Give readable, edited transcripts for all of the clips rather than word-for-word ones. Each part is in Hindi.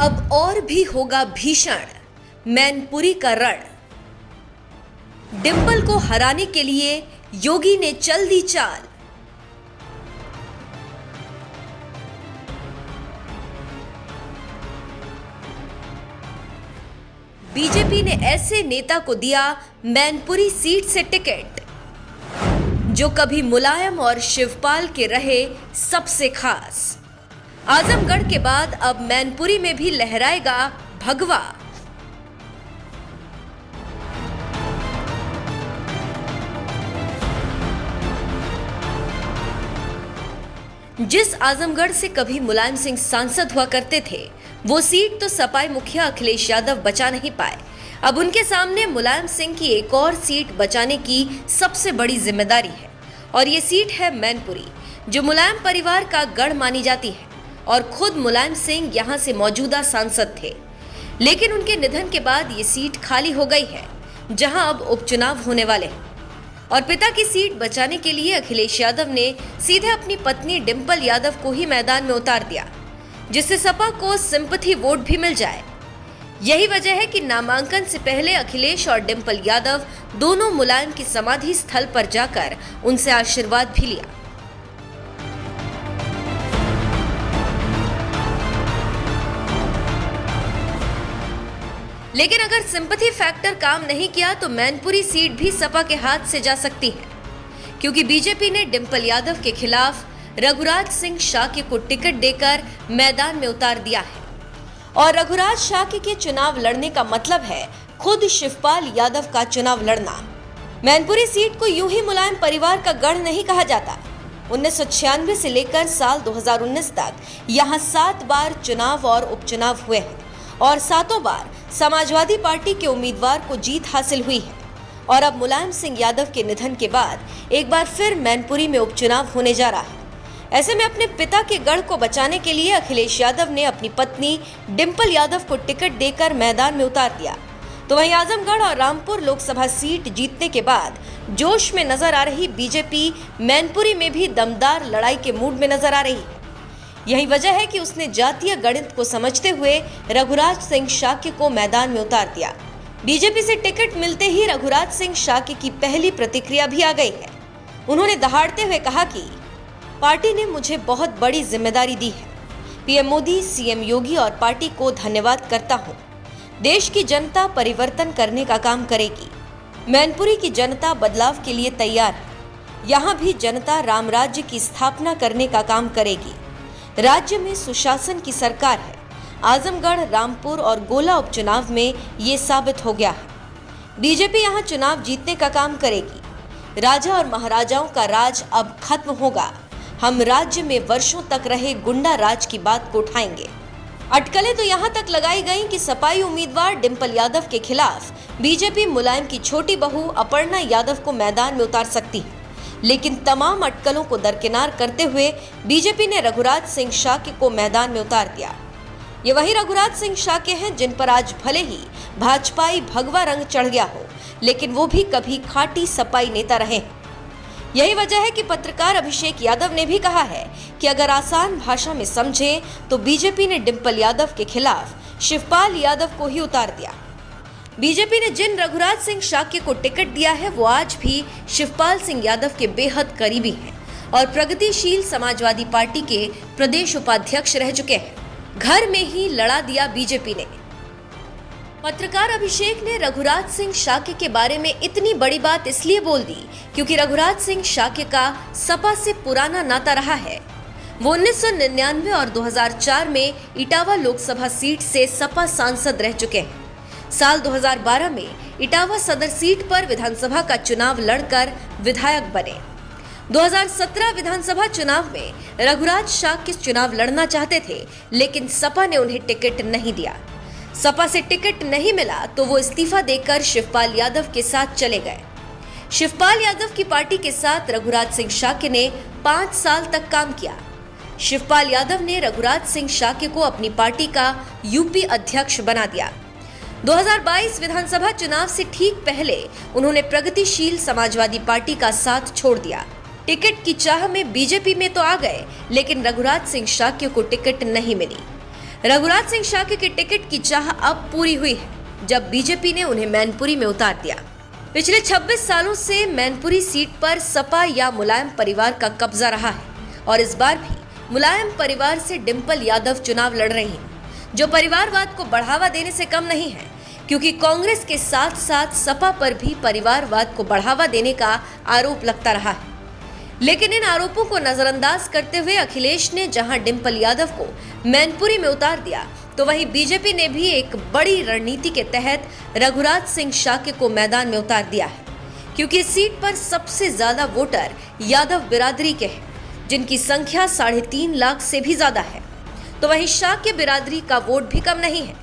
अब और भी होगा भीषण मैनपुरी का रण। डिंपल को हराने के लिए योगी ने चल दी चाल। बीजेपी ने ऐसे नेता को दिया मैनपुरी सीट से टिकट जो कभी मुलायम और शिवपाल के रहे सबसे खास। आजमगढ़ के बाद अब मैनपुरी में भी लहराएगा भगवा। जिस आजमगढ़ से कभी मुलायम सिंह सांसद हुआ करते थे, वो सीट तो सपाई मुखिया अखिलेश यादव बचा नहीं पाए। अब उनके सामने मुलायम सिंह की एक और सीट बचाने की सबसे बड़ी जिम्मेदारी है और ये सीट है मैनपुरी, जो मुलायम परिवार का गढ़ मानी जाती है और खुद मुलायम सिंह यहां से मौजूदा सांसद थे। लेकिन उनके निधन के बाद ये सीट खाली हो गई है, जहां अब उपचुनाव होने वाले हैं और पिता की सीट बचाने के लिए अखिलेश यादव ने सीधे अपनी पत्नी डिंपल यादव को ही मैदान में उतार दिया, जिससे सपा को सिंपैथी वोट भी मिल जाए। यही वजह है कि नामांकन से पहले अखिलेश और डिंपल यादव दोनों मुलायम की समाधि स्थल पर जाकर उनसे आशीर्वाद भी लिया। लेकिन अगर सिंपैथी फैक्टर काम नहीं किया तो मैनपुरी सीट भी सपा के हाथ से जा सकती है, क्योंकि बीजेपी ने डिंपल यादव के खिलाफ रघुराज सिंह शाक्य को टिकट देकर मैदान में उतार दिया है और रघुराज शाक्य के चुनाव लड़ने का मतलब है खुद शिवपाल यादव का चुनाव लड़ना। मैनपुरी सीट को यूं ही मुलायम परिवार का गढ़ नहीं कहा जाता। 1996 से लेकर साल 2019 तक यहां 7 बार चुनाव और उपचुनाव हुए हैं और 7 बार समाजवादी पार्टी के उम्मीदवार को जीत हासिल हुई है। और अब मुलायम सिंह यादव के निधन के बाद एक बार फिर मैनपुरी में उपचुनाव होने जा रहा है। ऐसे में अपने पिता के गढ़ को बचाने के लिए अखिलेश यादव ने अपनी पत्नी डिंपल यादव को टिकट देकर मैदान में उतार दिया। तो वहीं आजमगढ़ और रामपुर लोकसभा सीट जीतने के बाद जोश में नजर आ रही बीजेपी मैनपुरी में भी दमदार लड़ाई के मूड में नजर आ रही है। यही वजह है कि उसने जातीय गणित को समझते हुए रघुराज सिंह शाक्य को मैदान में उतार दिया। बीजेपी से टिकट मिलते ही रघुराज सिंह शाक्य की पहली प्रतिक्रिया भी आ गई है। उन्होंने दहाड़ते हुए कहा कि पार्टी ने मुझे बहुत बड़ी जिम्मेदारी दी है। पीएम मोदी, सीएम योगी और पार्टी को धन्यवाद करता हूं। देश की जनता परिवर्तन करने का काम करेगी। मैनपुरी की जनता बदलाव के लिए तैयार है। यहाँ भी जनता रामराज्य की स्थापना करने का काम करेगी। राज्य में सुशासन की सरकार है। आजमगढ़, रामपुर और गोला उपचुनाव में ये साबित हो गया है। बीजेपी यहाँ चुनाव जीतने का काम करेगी। राजा और महाराजाओं का राज अब खत्म होगा। हम राज्य में वर्षों तक रहे गुंडा राज की बात को उठाएंगे। अटकलें तो यहाँ तक लगाई गईं कि सपाई उम्मीदवार डिंपल यादव के खिलाफ बीजेपी मुलायम की छोटी बहू अपर्णा यादव को मैदान में उतार सकती है। लेकिन तमाम अटकलों को दरकिनार करते हुए बीजेपी ने रघुराज सिंह शाक्य को मैदान में उतार दिया। ये वही रघुराज सिंह शाक्य हैं जिन पर आज भले ही भाजपाई भगवा रंग चढ़ गया हो, लेकिन वो भी कभी खाटी सपाई नेता रहे हैं। यही वजह है कि पत्रकार अभिषेक यादव ने भी कहा है कि अगर आसान भाषा में समझें तो बीजेपी ने डिंपल यादव के खिलाफ शिवपाल यादव को ही उतार दिया। बीजेपी ने जिन रघुराज सिंह शाक्य को टिकट दिया है वो आज भी शिवपाल सिंह यादव के बेहद करीबी हैं और प्रगतिशील समाजवादी पार्टी के प्रदेश उपाध्यक्ष रह चुके हैं। घर में ही लड़ा दिया बीजेपी ने। पत्रकार अभिषेक ने रघुराज सिंह शाक्य के बारे में इतनी बड़ी बात इसलिए बोल दी क्योंकि रघुराज सिंह शाक्य का सपा से पुराना नाता रहा है। वो 1999 और 2004 में इटावा लोकसभा सीट से सपा सांसद रह चुके हैं। साल 2012 में इटावा सदर सीट पर विधानसभा का चुनाव लड़कर विधायक बने। 2017 विधानसभा चुनाव में रघुराज शाक्य चुनाव लड़ना चाहते थे, लेकिन सपा ने उन्हें टिकट नहीं दिया। सपा से टिकट नहीं मिला तो वो इस्तीफा देकर शिवपाल यादव के साथ चले गए। शिवपाल यादव की पार्टी के साथ रघुराज सिंह शाक्य ने 5 साल तक काम किया। शिवपाल यादव ने रघुराज सिंह शाक्य को अपनी पार्टी का यूपी अध्यक्ष बना दिया। 2022 विधानसभा चुनाव से ठीक पहले उन्होंने प्रगतिशील समाजवादी पार्टी का साथ छोड़ दिया। टिकट की चाह में बीजेपी में तो आ गए, लेकिन रघुराज सिंह शाक्य को टिकट नहीं मिली। रघुराज सिंह शाक्य के टिकट की चाह अब पूरी हुई है जब बीजेपी ने उन्हें मैनपुरी में उतार दिया। पिछले 26 सालों से मैनपुरी सीट पर सपा या मुलायम परिवार का कब्जा रहा है और इस बार भी मुलायम परिवार से डिंपल यादव चुनाव लड़ रही हैं, जो परिवारवाद को बढ़ावा देने से कम नहीं है, क्योंकि कांग्रेस के साथ साथ सपा पर भी परिवारवाद को बढ़ावा देने का आरोप लगता रहा है। लेकिन इन आरोपों को नजरअंदाज करते हुए अखिलेश ने जहां डिंपल यादव को मैनपुरी में उतार दिया, तो वहीं बीजेपी ने भी एक बड़ी रणनीति के तहत रघुराज सिंह शाक्य को मैदान में उतार दिया है, क्योंकि इस सीट पर सबसे ज्यादा वोटर यादव बिरादरी के हैं, जिनकी संख्या 3.5 लाख से भी ज्यादा है। तो वहीं शाक्य बिरादरी का वोट भी कम नहीं है।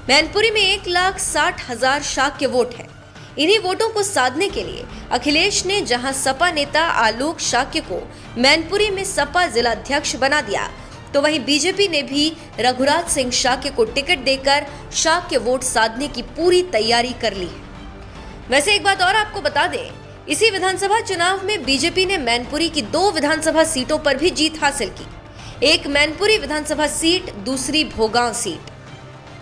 मैनपुरी में 1,60,000 शाक्य वोट है। इन्हीं वोटों को साधने के लिए अखिलेश ने जहां सपा नेता आलोक शाक्य को मैनपुरी में सपा जिला अध्यक्ष बना दिया, तो वहीं बीजेपी ने भी रघुराज सिंह शाक्य को टिकट देकर शाक्य वोट साधने की पूरी तैयारी कर ली है। वैसे एक बात और आपको बता दें, इसी विधानसभा चुनाव में बीजेपी ने मैनपुरी की 2 विधानसभा सीटों पर भी जीत हासिल की। एक मैनपुरी विधानसभा सीट, दूसरी भोगांव सीट।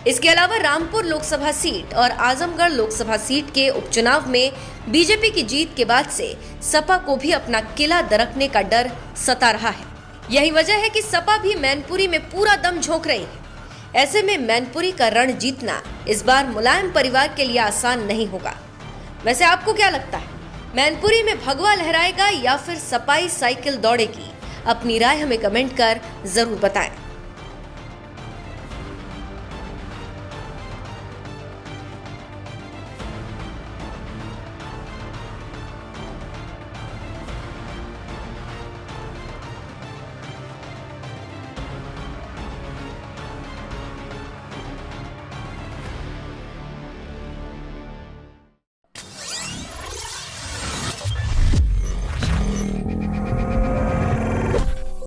इसके अलावा रामपुर लोकसभा सीट और आजमगढ़ लोकसभा सीट के उपचुनाव में बीजेपी की जीत के बाद से सपा को भी अपना किला दरकने का डर सता रहा है। यही वजह है कि सपा भी मैनपुरी में पूरा दम झोंक रही है। ऐसे में मैनपुरी का रण जीतना इस बार मुलायम परिवार के लिए आसान नहीं होगा। वैसे आपको क्या लगता है, मैनपुरी में भगवा लहराएगा या फिर सपाई साइकिल दौड़ेगी? अपनी राय हमें कमेंट कर जरूर बताएं।